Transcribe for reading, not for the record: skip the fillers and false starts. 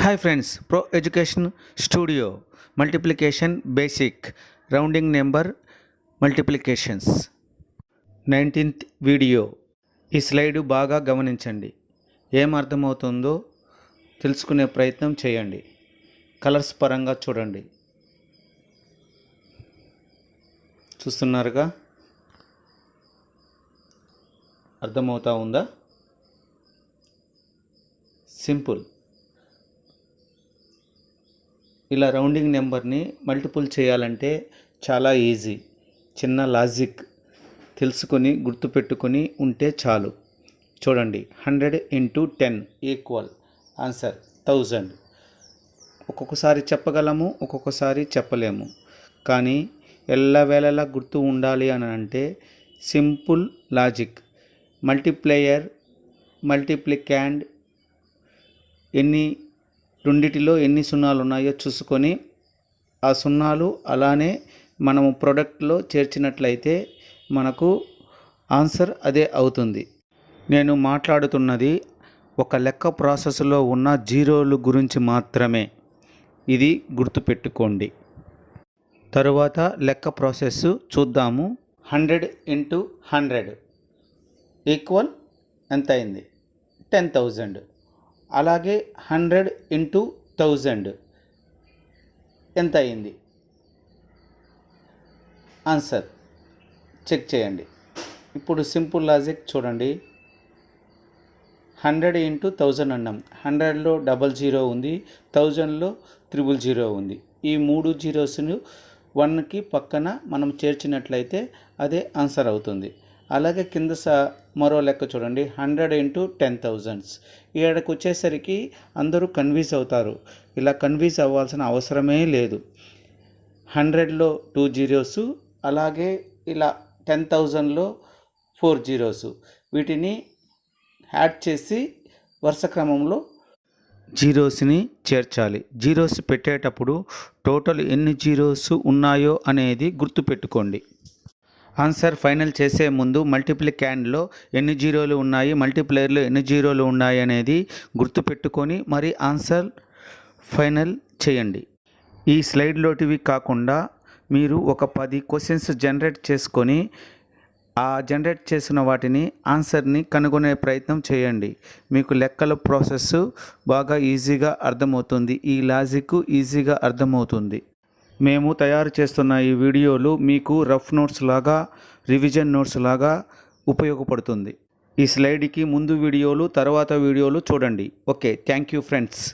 Hi friends, Pro Education Studio Multiplication Basic Rounding Number Multiplications 19th video. ఈ slide బాగా గమనించండి. ఏం అర్థమవుతుందో తెలుసుకునే ప్రయత్నం చేయండి. కలర్స్ పరంగా చూడండి. చూస్తున్నారుగా, అర్థమవుతా ఉందా? సింపుల్. ఇలా రౌండింగ్ నెంబర్ని మల్టిపుల్ చేయాలంటే చాలా ఈజీ. చిన్న లాజిక్ తెలుసుకొని గుర్తుపెట్టుకొని ఉంటే చాలు. చూడండి, 100 × 10 ఈక్వల్ ఆన్సర్ 1000. ఒక్కొక్కసారి చెప్పగలము, ఒక్కొక్కసారి చెప్పలేము. కానీ ఎల్లవేళలా గుర్తు ఉండాలి అని అంటే సింపుల్ లాజిక్. మల్టిప్లయర్, మల్టిప్లికాండ్ రెండిటిలో ఎన్ని సున్నాలు ఉన్నాయో చూసుకొని ఆ సున్నాలు అలానే మనము ప్రోడక్ట్లో చేర్చినట్లయితే మనకు ఆన్సర్ అదే అవుతుంది. నేను మాట్లాడుతున్నది ఒక లెక్క ప్రాసెస్లో ఉన్న జీరోలు గురించి మాత్రమే. ఇది గుర్తుపెట్టుకోండి. తరువాత లెక్క ప్రాసెస్ చూద్దాము. 100 × 100 ఈక్వల్ ఎంత అయింది? 10,000. అలాగే 100 × 1000 ఎంత అయింది? ఆన్సర్ చెక్ చేయండి. ఇప్పుడు సింపుల్ లాజిక్ చూడండి. 100 × 1000 అన్నాం. 100లో 00 ఉంది, 1000లో 000 ఉంది. ఈ 3 జీరోస్ను 1కి పక్కన మనం చేర్చినట్లయితే అదే ఆన్సర్ అవుతుంది. అలాగే కింద మరో లెక్క చూడండి. 100 × 10,000. ఇక్కడికి వచ్చేసరికి అందరూ కన్ఫ్యూజ్ అవుతారు. ఇలా కన్ఫ్యూజ్ అవ్వాల్సిన అవసరమే లేదు. 100లో 2 జీరోస్, అలాగే ఇలా 10,000లో 4 జీరోస్. వీటిని యాడ్ చేసి వరుస క్రమంలో జీరోస్ని చేర్చాలి. జీరోస్ పెట్టేటప్పుడు టోటల్ ఎన్ని జీరోస్ ఉన్నాయో అనేది గుర్తుపెట్టుకోండి. ఆన్సర్ ఫైనల్ చేసే ముందు మల్టిప్లికాండ్లో ఎన్ని జీరోలు ఉన్నాయి, మల్టిప్లయర్లో ఎన్ని జీరోలు ఉన్నాయి అనేది గుర్తుపెట్టుకొని మరి ఆన్సర్ ఫైనల్ చేయండి. ఈ స్లైడ్లోటివి కాకుండా మీరు ఒక 10 క్వశ్చన్స్ జనరేట్ చేసుకొని ఆ జనరేట్ చేసిన వాటిని ఆన్సర్ని కనుగొనే ప్రయత్నం చేయండి. మీకు లెక్కల ప్రాసెస్ బాగా ఈజీగా అర్థమవుతుంది. ఈ లాజిక్ ఈజీగా అర్థమవుతుంది. మేము తయారు చేస్తున్న ఈ వీడియోలు మీకు రఫ్ నోట్స్ లాగా, రివిజన్ నోట్స్ లాగా ఉపయోగపడుతుంది. ఈ స్లైడ్కి ముందు వీడియోలు, తర్వాత వీడియోలు చూడండి. Okay, thank you friends.